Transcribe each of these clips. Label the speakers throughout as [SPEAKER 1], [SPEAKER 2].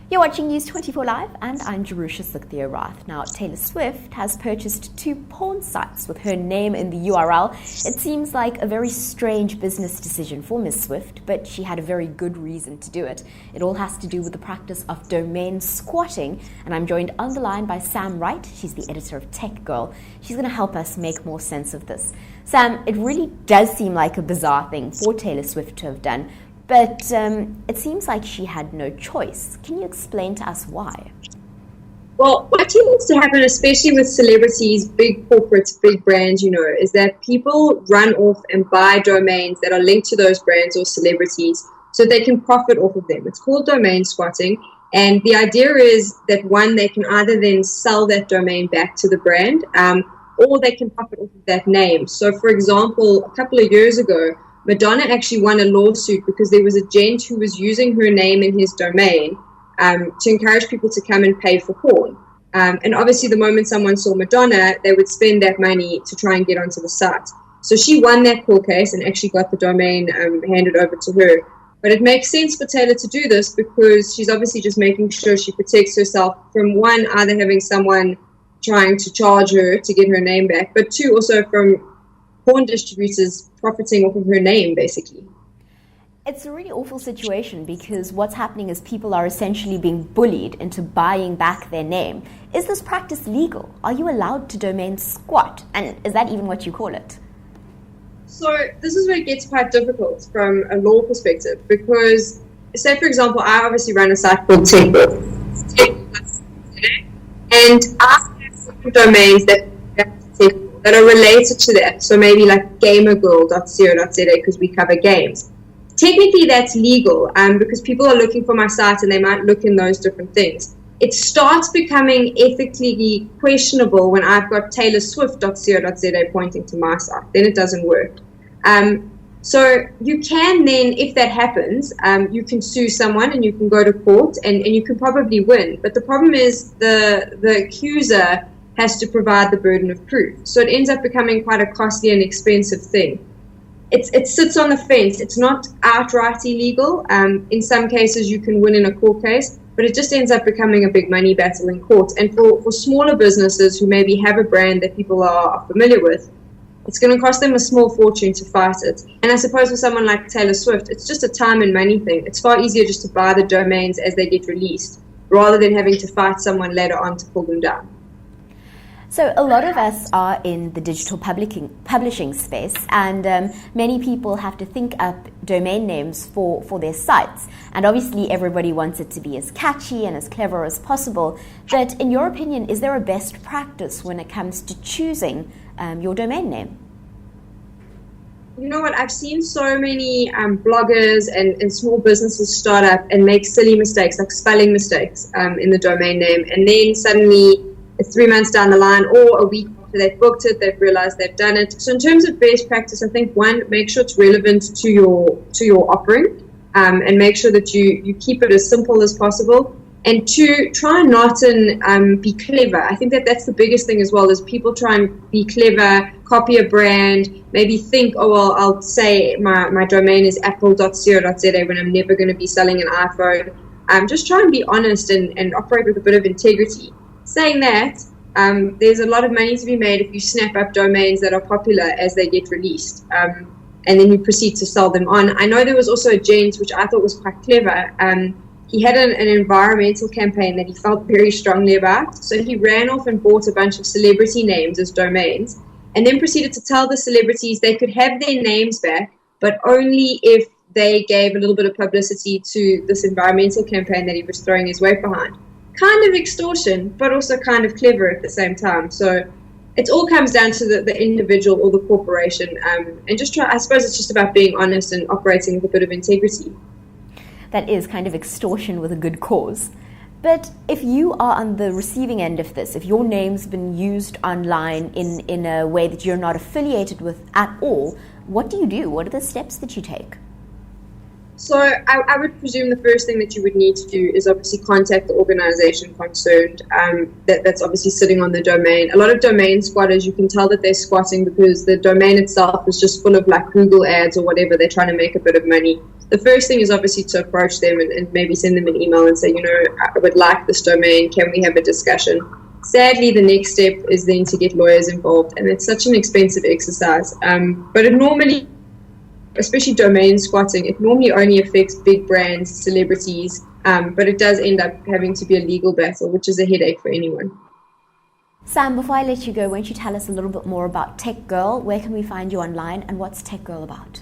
[SPEAKER 1] You're watching News 24 Live, and I'm Jerusha Sukhthia-Rath. Now, Taylor Swift has purchased 2 porn sites with her name in the URL. It seems like a very strange business decision for Ms. Swift, but she had a very good reason to do it. It all has to do with the practice of domain squatting, and I'm joined on the line by Sam Wright. She's the editor of Tech Girl. She's going to help us make more sense of this. Sam, it really does seem like a bizarre thing for Taylor Swift to have done, but it seems like she had no choice. Can you explain to us why?
[SPEAKER 2] Well, what tends to happen, especially with celebrities, big corporates, big brands, is that people run off and buy domains that are linked to those brands or celebrities so they can profit off of them. It's called domain squatting. And the idea is that, one, they can either then sell that domain back to the brand or they can profit off of that name. So, for example, a couple of years ago, Madonna actually won a lawsuit because there was a gent who was using her name in his domain to encourage people to come and pay for porn. And obviously, the moment someone saw Madonna, they would spend that money to try and get onto the site. So she won that court case and actually got the domain handed over to her. But it makes sense for Taylor to do this because she's obviously just making sure she protects herself from, one, either having someone trying to charge her to get her name back, but two, also from porn distributors profiting off of her name, basically.
[SPEAKER 1] It's a really awful situation because what's happening is people are essentially being bullied into buying back their name. Is this practice legal? Are you allowed to domain squat? And is that even what you call it?
[SPEAKER 2] So this is where it gets quite difficult from a law perspective because, say, for example, I obviously run a site called Tech Girl, and I have domains that are related to that. So maybe like gamergirl.co.za because we cover games. Technically, that's legal because people are looking for my site and they might look in those different things. It starts becoming ethically questionable when I've got taylorswift.co.za pointing to my site. Then it doesn't work. So you can then, if that happens, you can sue someone and you can go to court and you can probably win. But the problem is the accuser has to provide the burden of proof. So it ends up becoming quite a costly and expensive thing. It sits on the fence. It's not outright illegal. In some cases, you can win in a court case, but it just ends up becoming a big money battle in court. And for smaller businesses who maybe have a brand that people are familiar with, it's going to cost them a small fortune to fight it. And I suppose for someone like Taylor Swift, it's just a time and money thing. It's far easier just to buy the domains as they get released, rather than having to fight someone later on to pull them down.
[SPEAKER 1] So a lot of us are in the digital publishing space, and many people have to think up domain names for their sites. And obviously everybody wants it to be as catchy and as clever as possible. But in your opinion, is there a best practice when it comes to choosing your domain name?
[SPEAKER 2] You know what? I've seen so many bloggers and small businesses start up and make silly mistakes, like spelling mistakes in the domain name. And then suddenly, 3 months down the line or a week after they've booked it, they've realized they've done it. So in terms of best practice, I think, one, make sure it's relevant to your offering and make sure that you keep it as simple as possible. And two, try not and be clever. I think that's the biggest thing as well, is people try and be clever, copy a brand, maybe think, oh, well, I'll say my domain is apple.co.za when I'm never going to be selling an iPhone. Just try and be honest and operate with a bit of integrity. Saying that, there's a lot of money to be made if you snap up domains that are popular as they get released, and then you proceed to sell them on. I know there was also a gent, which I thought was quite clever. He had an environmental campaign that he felt very strongly about, so he ran off and bought a bunch of celebrity names as domains, and then proceeded to tell the celebrities they could have their names back, but only if they gave a little bit of publicity to this environmental campaign that he was throwing his weight behind. Kind of extortion, but also kind of clever at the same time. So it all comes down to the individual or the corporation, and just try. I suppose it's just about being honest and operating with a bit of integrity.
[SPEAKER 1] That is kind of extortion with a good cause. But if you are on the receiving end of this, if your name's been used online in a way that you're not affiliated with at all, what do you do? What are the steps that you take?
[SPEAKER 2] So I would presume the first thing that you would need to do is obviously contact the organization concerned that's obviously sitting on the domain. A lot of domain squatters, you can tell that they're squatting because the domain itself is just full of like Google ads or whatever. They're trying to make a bit of money. The first thing is obviously to approach them and maybe send them an email and say, I would like this domain. Can we have a discussion? Sadly, the next step is then to get lawyers involved, and it's such an expensive exercise. But it normally, especially domain squatting, it normally only affects big brands, celebrities, but it does end up having to be a legal battle, which is a headache for anyone.
[SPEAKER 1] Sam, before I let you go, won't you tell us a little bit more about Tech Girl? Where can we find you online, and what's Tech Girl about?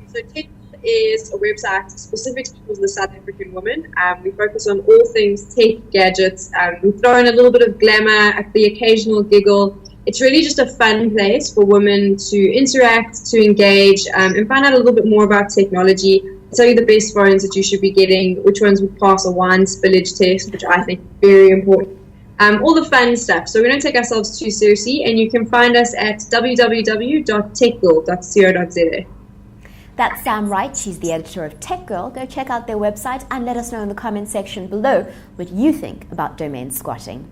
[SPEAKER 2] So Tech Girl is a website specifically for the South African woman. We focus on all things tech, gadgets. We throw in a little bit of glamour, the occasional giggle. It's really just a fun place for women to interact, to engage, and find out a little bit more about technology. Tell you the best phones that you should be getting, which ones would pass a wine spillage test, which I think is very important. All the fun stuff. So we don't take ourselves too seriously, and you can find us at www.techgirl.co.za.
[SPEAKER 1] That's Sam Wright. She's the editor of Tech Girl. Go check out their website and let us know in the comment section below what you think about domain squatting.